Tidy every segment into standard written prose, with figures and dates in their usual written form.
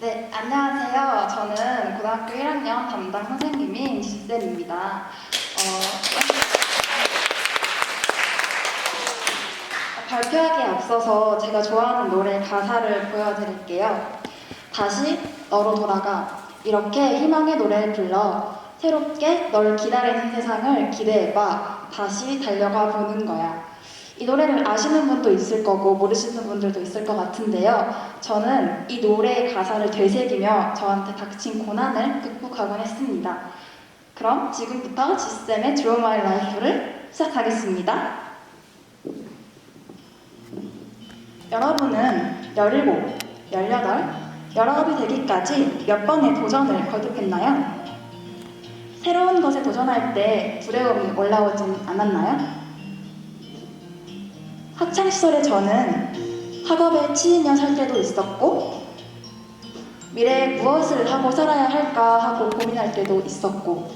네, 안녕하세요. 저는 고등학교 1학년 담당 선생님인 지쌤입니다. 발표하기에 앞서서 제가 좋아하는 노래 가사를 보여드릴게요. 다시 너로 돌아가. 이렇게 희망의 노래를 불러 새롭게 널 기다리는 세상을 기대해봐. 다시 달려가 보는 거야. 이 노래를 아시는 분도 있을 거고 모르시는 분들도 있을 것 같은데요. 저는 이 노래의 가사를 되새기며 저한테 닥친 고난을 극복하곤 했습니다. 그럼 지금부터 지쌤의 Draw My Life를 시작하겠습니다. 여러분은 17, 18, 19이 되기까지 몇 번의 도전을 거듭했나요? 새로운 것에 도전할 때 두려움이 올라오진 않았나요? 학창시절에 저는 학업에 치이며 살 때도 있었고 미래에 무엇을 하고 살아야 할까 하고 고민할 때도 있었고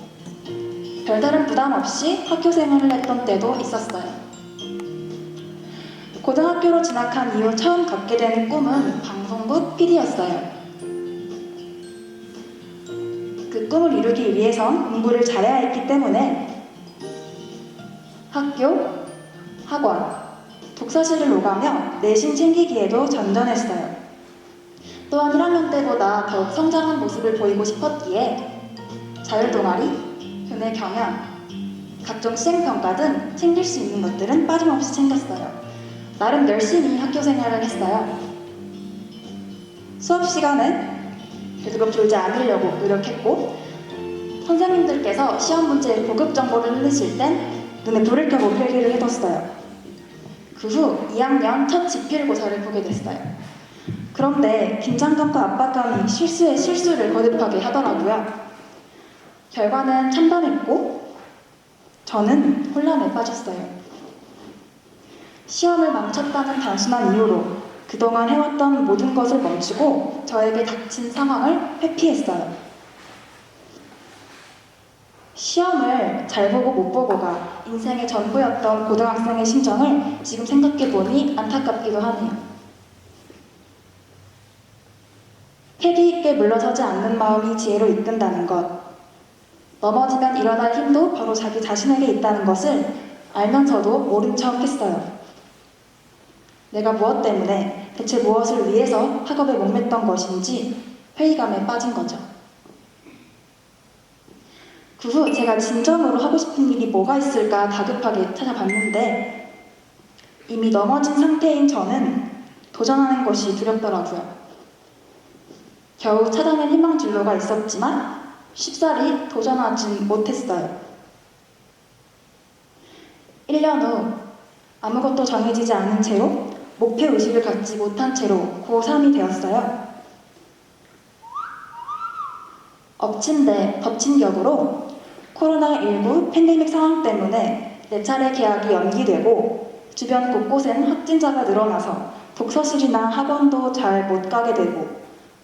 별다른 부담 없이 학교 생활을 했던 때도 있었어요. 고등학교로 진학한 이후 처음 갖게 된 꿈은 방송국 PD였어요. 그 꿈을 이루기 위해선 공부를 잘해야 했기 때문에 학교, 학원, 독서실을 오가며 내신 챙기기에도 전전했어요. 또한 1학년 때보다 더욱 성장한 모습을 보이고 싶었기에 자율동아리, 교내 경연, 각종 수행평가 등 챙길 수 있는 것들은 빠짐없이 챙겼어요. 나름 열심히 학교 생활을 했어요. 수업 시간은 계속 졸지 않으려고 노력했고 선생님들께서 시험 문제에 고급 정보를 흘리실 땐 눈에 불을 켜고 필기를 해뒀어요. 그 후 2학년 첫 지필고사를 보게 됐어요. 그런데 긴장감과 압박감이 실수에 실수를 거듭하게 하더라고요. 결과는 참담했고 저는 혼란에 빠졌어요. 시험을 망쳤다는 단순한 이유로 그동안 해왔던 모든 것을 멈추고 저에게 닥친 상황을 회피했어요. 시험을 잘 보고 못 보고가 인생의 전부였던 고등학생의 심정을 지금 생각해보니 안타깝기도 하네요. 패기 있게 물러서지 않는 마음이 지혜로 이끈다는 것, 넘어지면 일어날 힘도 바로 자기 자신에게 있다는 것을 알면서도 모른 척 했어요. 내가 무엇 때문에 대체 무엇을 위해서 학업에 목맸던 것인지 회의감에 빠진 거죠. 그 후 제가 진정으로 하고 싶은 일이 뭐가 있을까 다급하게 찾아봤는데 이미 넘어진 상태인 저는 도전하는 것이 두렵더라고요. 겨우 찾아낸 희망 진로가 있었지만 쉽사리 도전하진 못했어요. 1년 후 아무것도 정해지지 않은 채로 목표의식을 갖지 못한 채로 고3이 되었어요. 엎친 데 덮친 격으로 코로나19 팬데믹 상황 때문에 4차례 개학이 연기되고 주변 곳곳엔 확진자가 늘어나서 독서실이나 학원도 잘 못 가게 되고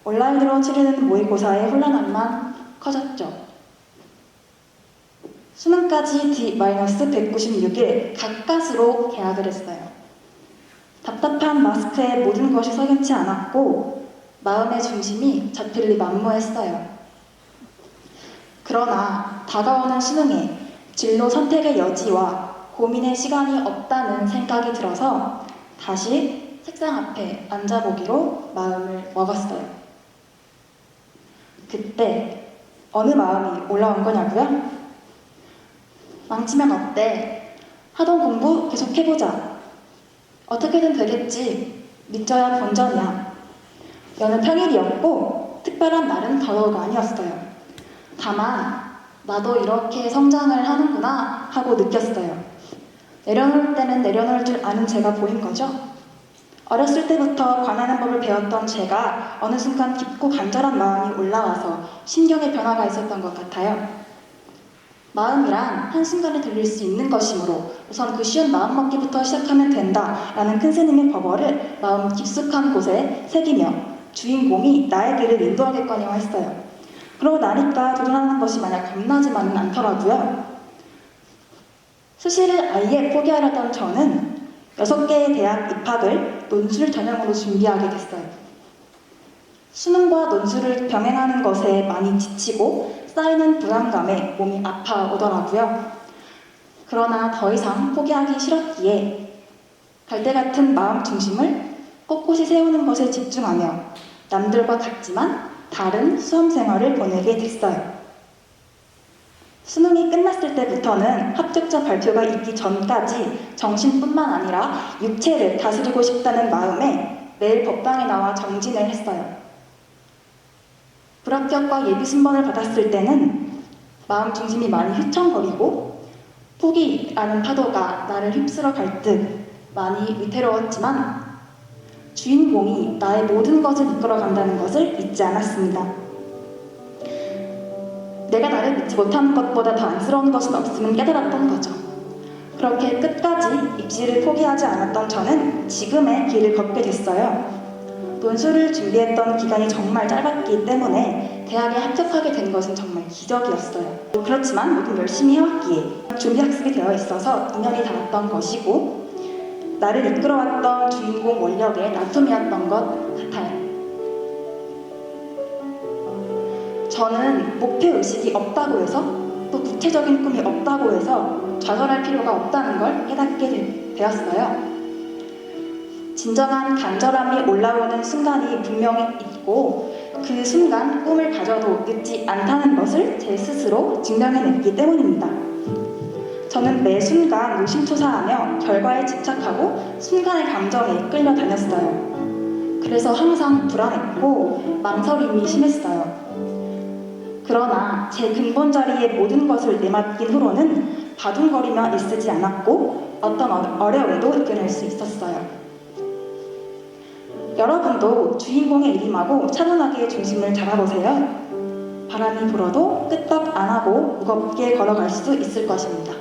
온라인으로 치르는 모의고사의 혼란함만 커졌죠. 수능까지 D-196일 가까스로 개학을 했어요. 답답한 마스크에 모든 것이 석연치 않았고 마음의 중심이 잡힐 리 만무했어요. 그러나 다가오는 수능에 진로 선택의 여지와 고민의 시간이 없다는 생각이 들어서 다시 책상 앞에 앉아보기로 마음을 먹었어요. 그때 어느 마음이 올라온 거냐고요? 망치면 어때? 하던 공부 계속 해보자. 어떻게든 되겠지. 믿져야 본전이야. 여느 평일이었고 특별한 날은 더더욱 아니었어요. 다만 나도 이렇게 성장을 하는구나 하고 느꼈어요. 내려놓을 때는 내려놓을 줄 아는 제가 보인 거죠. 어렸을 때부터 관하는 법을 배웠던 제가 어느 순간 깊고 간절한 마음이 올라와서 심경의 변화가 있었던 것 같아요. 마음이란 한순간에 들릴 수 있는 것이므로 우선 그 쉬운 마음먹기부터 시작하면 된다라는 큰 스님의 법어를 마음 깊숙한 곳에 새기며 주인공이 나의 길을 인도하겠거니와 했어요. 그러고 나니까 도전하는 것이 마냥 겁나지만은 않더라고요. 수시를 아예 포기하려던 저는 6개의 대학 입학을 논술 전형으로 준비하게 됐어요. 수능과 논술을 병행하는 것에 많이 지치고 쌓이는 불안감에 몸이 아파오더라고요. 그러나 더 이상 포기하기 싫었기에 갈대 같은 마음 중심을 꼿꼿이 세우는 것에 집중하며 남들과 같지만 다른 수험 생활을 보내게 됐어요. 수능이 끝났을 때부터는 합격자 발표가 있기 전까지 정신뿐만 아니라 육체를 다스리고 싶다는 마음에 매일 법당에 나와 정진을 했어요. 불합격과 예비 순번을 받았을 때는 마음 중심이 많이 휘청거리고 포기라는 파도가 나를 휩쓸어 갈 듯 많이 위태로웠지만 주인공이 나의 모든 것을 이끌어간다는 것을 잊지 않았습니다. 내가 나를 믿지 못하는 것보다 더 안쓰러운 것은 없음을 깨달았던 거죠. 그렇게 끝까지 입시를 포기하지 않았던 저는 지금의 길을 걷게 됐어요. 논술을 준비했던 기간이 정말 짧았기 때문에 대학에 합격하게 된 것은 정말 기적이었어요. 그렇지만 모두 열심히 해왔기에 준비학습이 되어 있어서 인연이 닿았던 것이고 나를 이끌어왔던 주인공 원력의 나툼이었던 것 같아요. 저는 목표의식이 없다고 해서 또 구체적인 꿈이 없다고 해서 좌절할 필요가 없다는 걸 깨닫게 되었어요. 진정한 간절함이 올라오는 순간이 분명히 있고 그 순간 꿈을 가져도 늦지 않다는 것을 제 스스로 증명해냈기 때문입니다. 저는 매 순간 노심초사하며 결과에 집착하고 순간의 감정에 끌려다녔어요. 그래서 항상 불안했고 망설임이 심했어요. 그러나 제 근본 자리에 모든 것을 내맡긴 후로는 바둥거리며 애쓰지 않았고 어떤 어려움도 이겨낼 수 있었어요. 여러분도 주인공의 이름하고 차분하게 중심을 잡아보세요. 바람이 불어도 끄떡 안 하고 무겁게 걸어갈 수 있을 것입니다.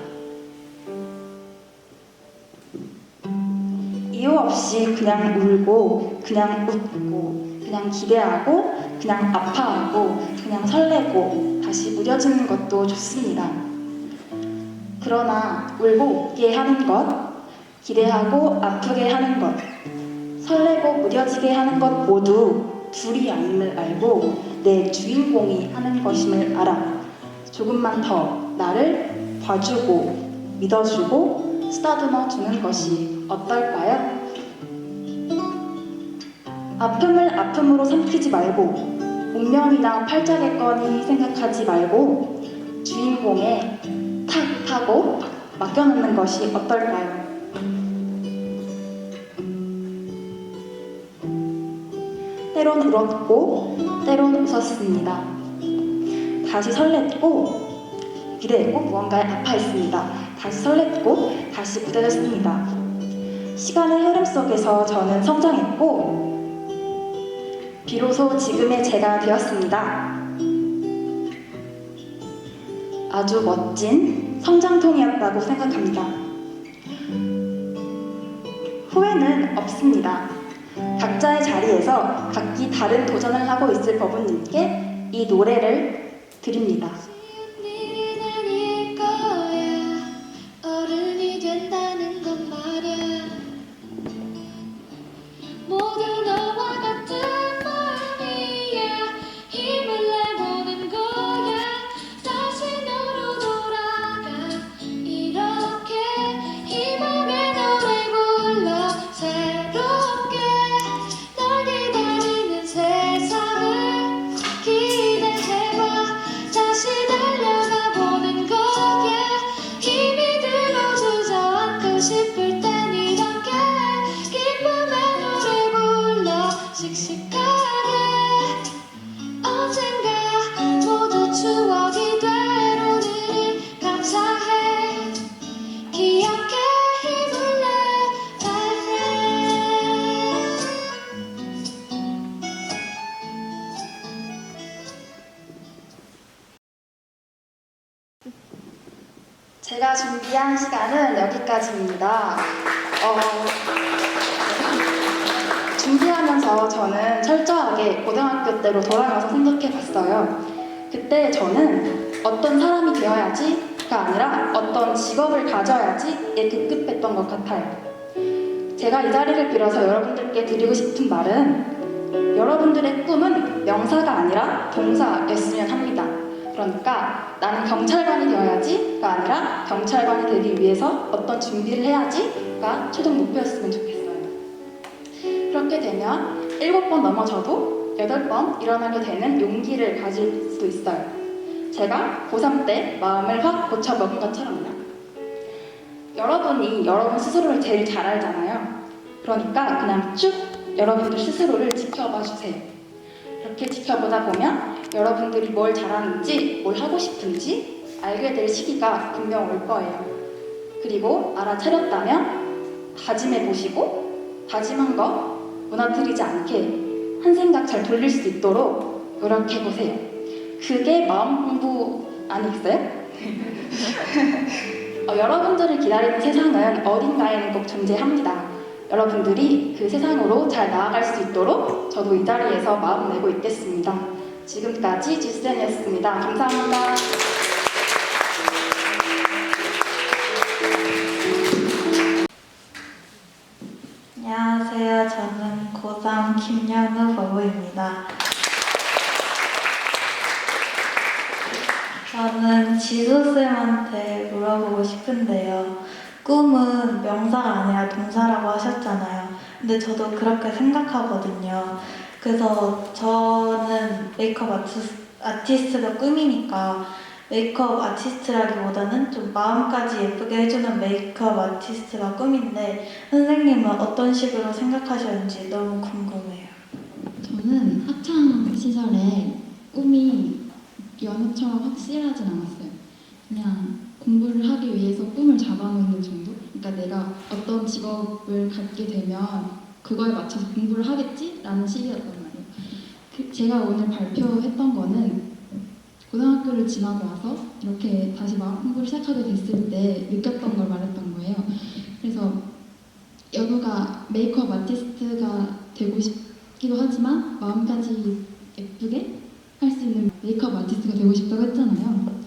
이유 없이 그냥 울고, 그냥 웃고, 그냥 기대하고, 그냥 아파하고, 그냥 설레고, 다시 무뎌지는 것도 좋습니다. 그러나 울고 웃게 하는 것, 기대하고 아프게 하는 것, 설레고 무뎌지게 하는 것 모두 둘이 아님을 알고 내 주인공이 하는 것임을 알아 조금만 더 나를 봐주고 믿어주고 쓰다듬어 주는 것이 어떨까요? 아픔을 아픔으로 삼키지 말고 운명이나 팔자겠거니 생각하지 말고 주인공에 탁 하고 맡겨놓는 것이 어떨까요? 때론 울었고 때론 웃었습니다. 다시 설렜고 기대했고 무언가에 아파했습니다. 다시 설렜고 다시 무뎌졌습니다. 시간의 흐름 속에서 저는 성장했고 비로소 지금의 제가 되었습니다. 아주 멋진 성장통이었다고 생각합니다. 후회는 없습니다. 각자의 자리에서 각기 다른 도전을 하고 있을 법은님께 이 노래를 드립니다. 제가 준비한 시간은 여기까지입니다. 준비하면서 저는 철저하게 고등학교 때로 돌아가서 생각해봤어요. 그때 저는 어떤 사람이 되어야지가 아니라 어떤 직업을 가져야지에 급급했던 것 같아요. 제가 이 자리를 빌어서 여러분들께 드리고 싶은 말은 여러분들의 꿈은 명사가 아니라 동사였으면 합니다. 그러니까 나는 경찰관이 되어야지가 아니라 경찰관이 되기 위해서 어떤 준비를 해야지가 최종 목표였으면 좋겠어요. 그렇게 되면 7번 넘어져도 8번 일어나게 되는 용기를 가질 수도 있어요. 제가 고3 때 마음을 확 고쳐먹은 것처럼요. 여러분이 여러분 스스로를 제일 잘 알잖아요. 그러니까 그냥 쭉 여러분들 스스로를 지켜봐 주세요. 그렇게 지켜보다 보면 여러분들이 뭘 잘하는지, 뭘 하고 싶은지 알게 될 시기가 분명 올 거예요. 그리고 알아차렸다면 다짐해 보시고 다짐한 거 무너뜨리지 않게 한 생각 잘 돌릴 수 있도록 노력해 보세요. 그게 마음 공부 아니겠어요? 여러분들을 기다리는 세상은 어딘가에는 꼭 존재합니다. 여러분들이 그 세상으로 잘 나아갈 수 있도록 저도 이 자리에서 마음 내고 있겠습니다. 지금까지 지스텐이었습니다. 감사합니다. 안녕하세요. 저는 고3 김연우 바보입니다. 저는 지수쌤한테 물어보고 싶은데요. 꿈은 명사가 아니라 동사라고 하셨잖아요. 근데 저도 그렇게 생각하거든요. 그래서 저는 메이크업 아티스트가 꿈이니까 메이크업 아티스트라기보다는 좀 마음까지 예쁘게 해주는 메이크업 아티스트가 꿈인데 선생님은 어떤 식으로 생각하셨는지 너무 궁금해요. 저는 학창 시절에 꿈이 연우처럼 확실하진 않았어요. 그냥 공부를 하기 위해서 꿈을 잡아놓는 정도? 그러니까 내가 어떤 직업을 갖게 되면 그거에 맞춰서 공부를 하겠지라는 시기였단 말이에요. 제가 오늘 발표했던 거는 고등학교를 지나고 와서 이렇게 다시 마음 공부를 시작하게 됐을 때 느꼈던 걸 말했던 거예요. 그래서 연우가 메이크업 아티스트가 되고 싶기도 하지만 마음까지 예쁘게 할 수 있는 메이크업 아티스트가 되고 싶다고 했잖아요.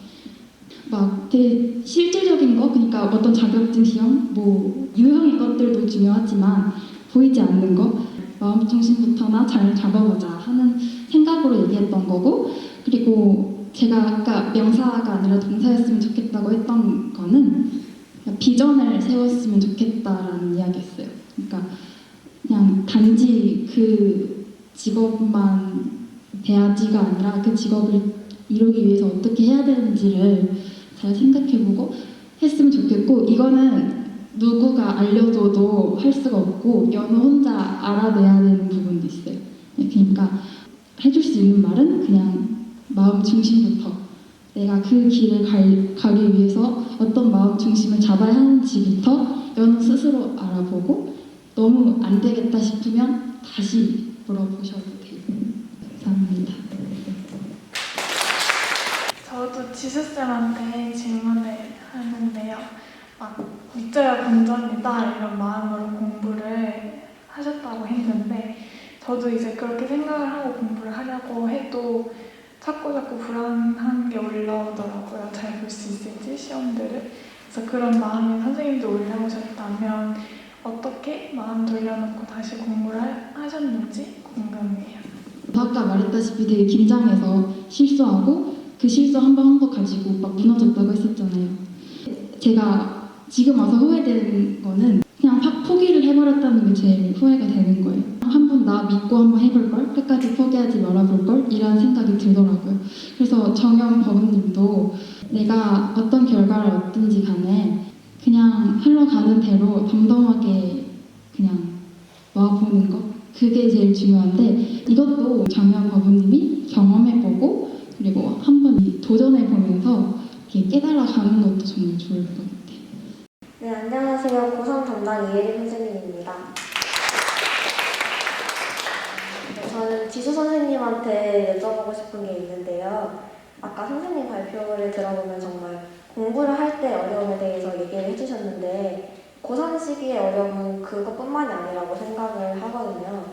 막 되게 실질적인 거, 그러니까 어떤 자격증 시험, 뭐 유형의 것들도 중요하지만 보이지 않는 거, 마음 중심부터나 잘 잡아보자 하는 생각으로 얘기했던 거고, 그리고 제가 아까 명사가 아니라 동사였으면 좋겠다고 했던 거는 비전을 세웠으면 좋겠다라는 이야기였어요. 그러니까 그냥 단지 그 직업만 돼야지가 아니라 그 직업을 이루기 위해서 어떻게 해야 되는지를 잘 생각해보고 했으면 좋겠고, 이거는 누구가 알려줘도 할 수가 없고 연우 혼자 알아내야 되는 부분도 있어요. 그러니까 해줄 수 있는 말은 그냥 마음 중심부터 내가 그 길을 가기 위해서 어떤 마음 중심을 잡아야 하는지부터 연우 스스로 알아보고 너무 안 되겠다 싶으면 다시 물어보셔도 돼요. 감사합니다. 저도 지수쌤한테 질문을 하는데요. 믿져야 본전이다 이런 마음으로 공부를 하셨다고 했는데 저도 이제 그렇게 생각을 하고 공부를 하려고 해도 자꾸 불안한 게 올라오더라고요. 잘 볼 수 있을지 시험들을. 그래서 그런 마음이 선생님도 올라오셨다면 어떻게 마음 돌려놓고 다시 공부를 하셨는지 궁금해요. 아까 말했다시피 되게 긴장해서 실수하고 그 실수 한 번 한 거 가지고 막 무너졌다고 했었잖아요. 제가 지금 와서 후회되는 거는 그냥 포기를 해버렸다는 게 제일 후회가 되는 거예요. 한 번 나 믿고 한번 해볼걸? 끝까지 포기하지 말아볼걸? 이런 생각이 들더라고요. 그래서 정영 법무님도 내가 어떤 결과를 얻든지 간에 그냥 흘러가는 대로 덤덤하게 그냥 놔보는 거? 그게 제일 중요한데 이것도 정영 법무님이 경험해보고 그리고 한번 도전해보면서 이렇게 깨달아가는 것도 정말 좋을 것 같아요. 네, 안녕하세요. 고3 담당 이혜림 선생님입니다. 네, 저는 지수 선생님한테 여쭤보고 싶은 게 있는데요. 아까 선생님 발표를 들어보면 정말 공부를 할 때 어려움에 대해서 얘기를 해주셨는데 고3 시기의 어려움은 그것뿐만이 아니라고 생각을 하거든요.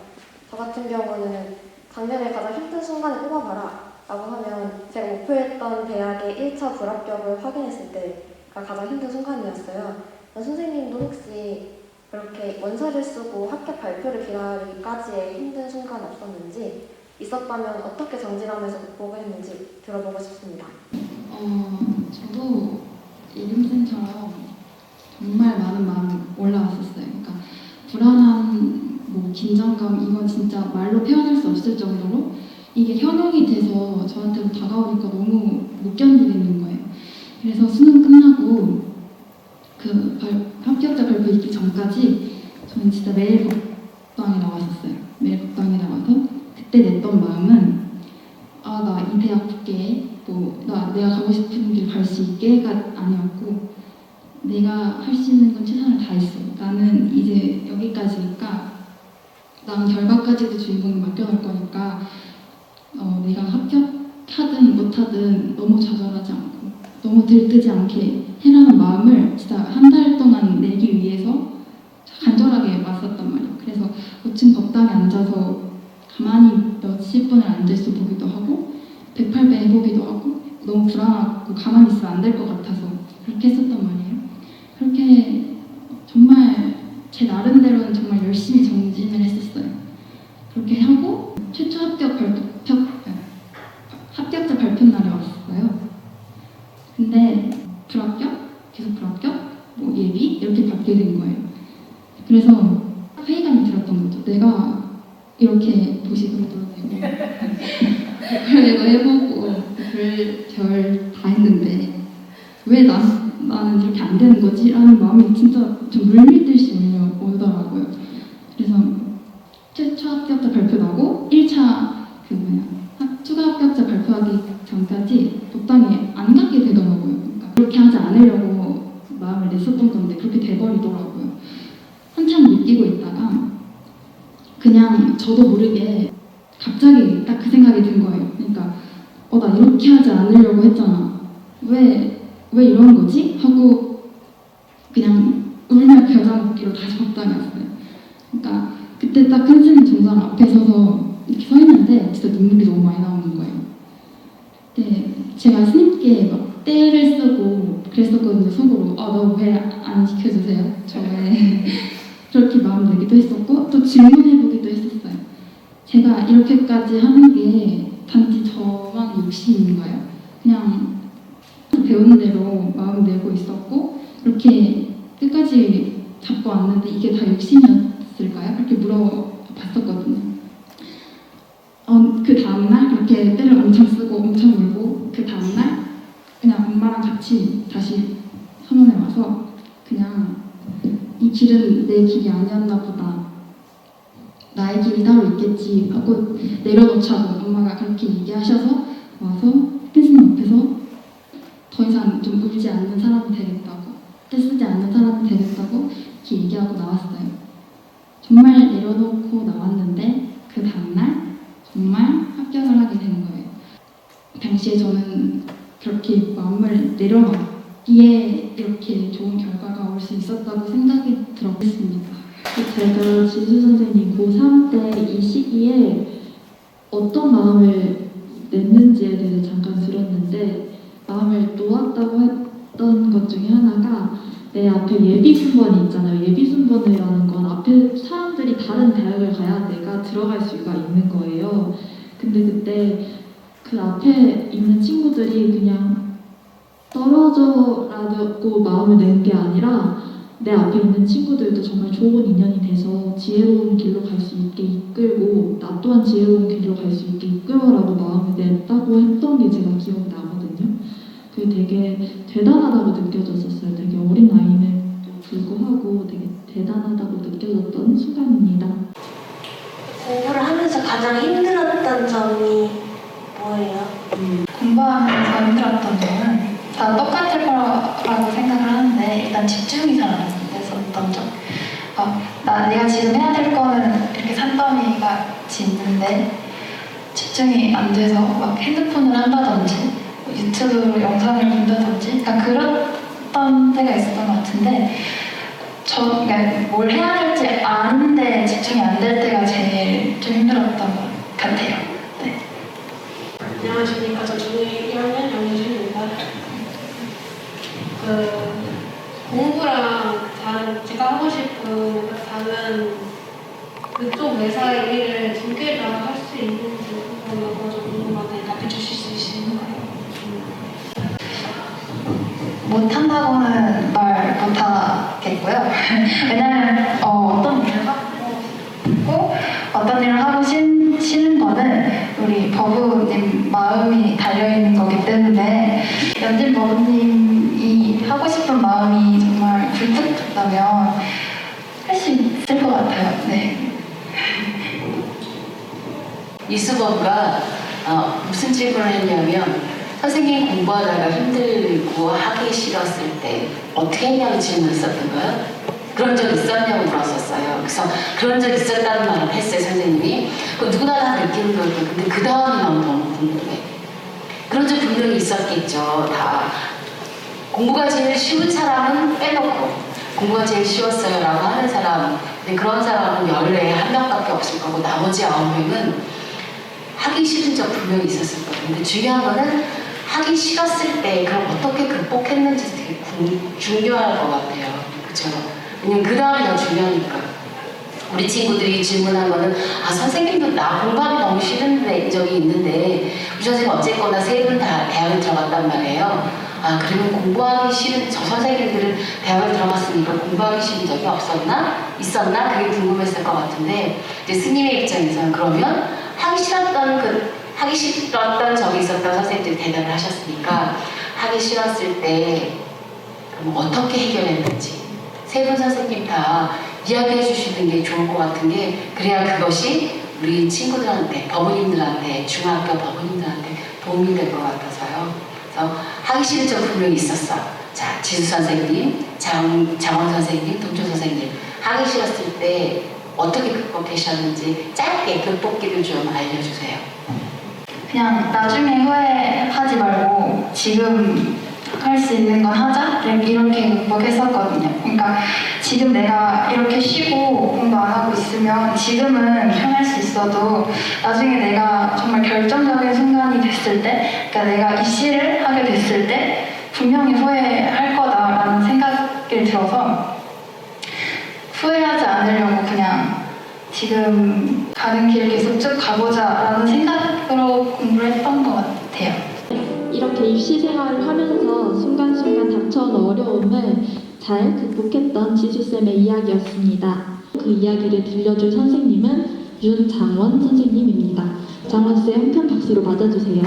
저 같은 경우는 작년에 가장 힘든 순간을 꼽아봐라 라고 하면 제가 목표했던 대학의 1차 불합격을 확인했을 때가 가장 힘든 순간이었어요. 선생님도 혹시 그렇게 원서를 쓰고 합격 발표를 기다리기까지의 힘든 순간 없었는지, 있었다면 어떻게 정진하면서 극복했는지 들어보고 싶습니다. 저도 예림쌤처럼 정말 많은 마음이 올라왔었어요. 그러니까 불안한 긴장감 이건 진짜 말로 표현할 수 없을 정도로 이게 현혹이 돼서 저한테로 다가오니까 너무 못 견디겠는 거예요. 그래서 수능 끝나고 합격자 발표 있기 전까지 저는 진짜 매일 법당에 나왔었어요. 매일 법당에 나와서 그때 냈던 마음은 나 이 대학 붙게 내가 가고 싶은 길 갈 수 있게가 아니었고 내가 할 수 있는 건 최선을 다했어. 나는 이제 여기까지니까 난 결과까지도 주인공이 맡겨놓을 거니까 내가 합격하든 못하든 너무 좌절하지 않고 너무 들뜨지 않게 해라는 마음을 진짜 한 달 동안 내기 위해서 간절하게 맞섰단 말이에요. 그래서 5층 법당에 앉아서 가만히 몇십 분을 앉아있어 보기도 하고 108배 해보기도 하고 너무 불안하고 가만히 있으면 안 될 것 같아서 그렇게 했었단 말이에요. 그렇게 정말 제 나름대로는 정말 열심히 정진을 했었어요. 그렇게 하고 최초 합격자 발표 날이 왔어요. 근데 계속 불합격, 예비 이렇게 받게 된 거예요. 그래서 회의감이 들었던 거죠. 내가 이렇게 도식으로 돌아다니고 이거 해보고 별 다 했는데 왜 나는 이렇게 안 되는 거지? 라는 마음이 진짜 좀 물밀듯이 오더라고요. 그래서 최초 합격자 발표 나고 1차 추가 합격자 발표하기 전까지 법당에 안 가게 되더라고요. 그러니까 그렇게 하지 않으려고 마음을 냈었던 건데 그렇게 돼버리더라고요. 한참 느끼고 있다가 그냥 저도 모르게 갑자기 딱 그 생각이 든 거예요. 그러니까 나 이렇게 하지 않으려고 했잖아. 왜 이런 거지? 하고 그냥 울며 겨자 먹기로 다시 법당에 왔어요. 그러니까 그때 딱 큰 스님 정상 앞에 서서 이렇게 서 있는데 진짜 눈물이 너무 많이 나오는 거예요. 근데 제가 스님께 막 떼를 쓰고 그랬었거든요. 속으로 너 왜 안 시켜주세요? 저 왜 그렇게 마음 내기도 했었고 또 질문해보기도 했었어요. 제가 이렇게까지 하는 게 단지 저만 욕심인가요? 그냥 배우는 대로 마음 내고 있었고 이렇게 끝까지 잡고 왔는데 이게 다 욕심이었을까요? 그렇게 물어봤었거든요. 그 다음날 그렇게 때를 엄청 쓰고 엄청 울고 그 다음날 그냥 엄마랑 같이 다시 선원에 와서 그냥 이 길은 내 길이 아니었나 보다. 나의 길이 따로 있겠지 하고 내려놓자고 엄마가 그렇게 얘기하셔서 와서 스님 앞에서 더 이상 좀 울지 않는 사람이 되겠다고 떼쓰지 않는 사람이 되겠다고 이렇게 얘기하고 나왔어요. 정말 내려놓고 나왔는데 그 다음날 정말 합격을 하게 된 거예요. 당시에 저는 그렇게 마음을 내려놨기에 이렇게 좋은 결과가 올 수 있었다고 생각이 들었습니다. 제가 지수 선생님 고3 때 이 시기에 어떤 마음을 냈는지에 대해서 잠깐 들었는데 마음을 놓았다고 했던 것 중에 하나가 내 앞에 예비 순번이 있잖아요. 예비 순번이라는 건 앞에 사람들이 다른 대학을 가야 내가 들어갈 수가 있는 거예요. 근데 그때 그 앞에 있는 친구들이 그냥 떨어져라고 마음을 낸 게 아니라 내 앞에 있는 친구들도 정말 좋은 인연이 돼서 지혜로운 길로 갈 수 있게 이끌고 나 또한 지혜로운 길로 갈 수 있게 이끌어라고 마음을 냈다고 했던 게 제가 기억이 나거든요. 그게 되게 대단하다고 느껴졌었어요. 되게 어린 나이임에도 불구하고 되게 대단하다고 느껴졌던 순간입니다. 공부를 하면서 가장 힘들었던 점이 뭐예요? 공부하면서 힘들었던 점은 다 똑같을 거라고 생각을 하는데 일단 집중이 잘 안 됐었던 점. 내가 지금 해야 될 거는 이렇게 산더미가 같이 있는데 집중이 안 돼서 막 핸드폰을 한다든지 유튜브로 영상을 본다든지 그랬던 때가 있었던 것 같은데 그러니까 뭘 해야 될지 아는데 집중이 안 될 때가 제일 좀 힘들었던 것 같아요. 네. 안녕하십니까. 저는 1학년 양효진입니다. 공부랑 제가 하고 싶은 그쪽 회사의 일을 두 개 다 할 수 있는지 한번 여쭤 궁금한데 답해 주실 수 있으신가요? 못한다고는 말 못하겠고요. 왜냐면 어떤 일을 하고 싶고 어떤 일을 하고 싫은 거는 우리 버부님 마음이 달려있는 거기 때문에 연진 버부님이 하고 싶은 마음이 정말 불타다면 할 수 있을 것 같아요. 네. 이수범가 무슨 질문을 했냐면 선생님 공부하다가 힘들고 하기 싫었을 때 어떻게 했냐고 질문했었던 거예요. 그런 적 있었냐고 물었었어요. 그래서 그런 적 있었다는 말을 했어요, 선생님이. 그 누구나 다 느끼는 거예요. 근데 그 다음이 너무 궁금해. 그런 적 분명히 있었겠죠. 다. 공부가 제일 쉬운 사람은 빼놓고 공부가 제일 쉬웠어요 라고 하는 사람, 근데 그런 사람은 14명밖에 없을 거고 나머지 9명은 하기 싫은 적 분명히 있었을 거예요. 근데 중요한 거는 하기 싫었을 때 그럼 어떻게 극복했는지 되게 중요할 것 같아요. 그렇죠? 왜냐면 그 다음이 더 중요하니까. 우리 친구들이 질문한 거는 선생님도 나 공부하기 너무 싫은 적이 있는데 우리 선생님 어쨌거나 3분 다 대학을 들어갔단 말이에요. 그러면 공부하기 싫은 저 선생님들은 대학을 들어갔으니까 공부하기 싫은 적이 없었나? 있었나? 그게 궁금했을 것 같은데 이제 스님의 입장에서는 그러면 하기 싫었던 적이 있었던 선생님들이 대답을 하셨으니까 하기 싫었을 때 그럼 어떻게 해결했는지 3분 선생님 다 이야기해 주시는 게 좋을 것 같은 게 그래야 그것이 우리 친구들한테, 버부님들한테, 중학교 버부님들한테 도움이 될 것 같아서요. 그래서 하기 싫은 적 분명히 있었어. 자, 지수 선생님, 장원 선생님, 동조 선생님 하기 싫었을 때 어떻게 극복하셨는지 짧게 극복기를 좀 알려주세요. 그냥 나중에 후회하지 말고 지금 할 수 있는 건 하자? 이렇게 극복했었거든요. 그러니까 지금 내가 이렇게 쉬고 공부 안 하고 있으면 지금은 편할 수 있어도 나중에 내가 정말 결정적인 순간이 됐을 때, 그러니까 내가 입시를 하게 됐을 때 분명히 후회할 거다라는 생각이 들어서 후회하지 않으려고 그냥 지금 가는 길 계속 쭉 가보자라는 생각으로 공부를 했던 것 같아요. 이렇게 입시 생활을 하면서 순간순간 닥쳐온 어려움을 잘 극복했던 지수쌤의 이야기였습니다. 그 이야기를 들려줄 선생님은 윤장원 선생님입니다. 장원쌤 큰 박수로 맞아주세요.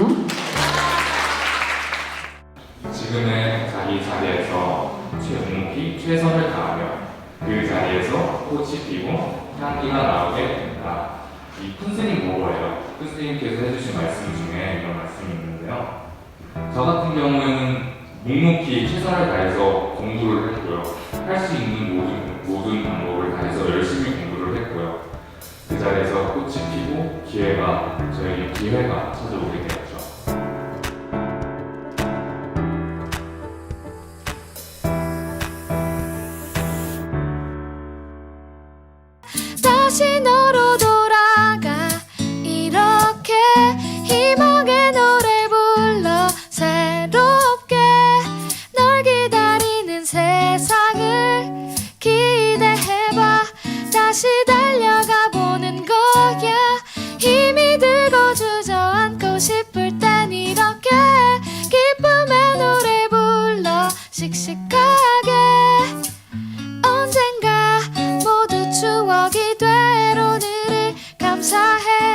지금의 자리에서 묵묵히 최선을 다하며 그 자리에서 꽃이 피고 향기가 나오게 됩니다. 이 쿤스님 보고예요. 쿤스님께서 해주신 말씀 중에 이런 말씀이 있는데요. 저 같은 경우에는 묵묵히 최선을 다해서 공부를 했고요. 할 수 있는 모든 방법을 다해서 열심히 공부를 했고요. 그 자리에서 꽃이 피고 저에게 기회가 찾아오게 되었죠. 다시 너로 돌아가 이렇게 희망의 노래 불러 새롭게 널 기다리는 세상을 기대해봐. 다시 달려가 보는 거야. 힘이 들고 주저앉고 싶을 땐 이렇게 기쁨의 노래 불러 씩씩하게. 언젠가 모두 추억이 될 오늘을 감사해.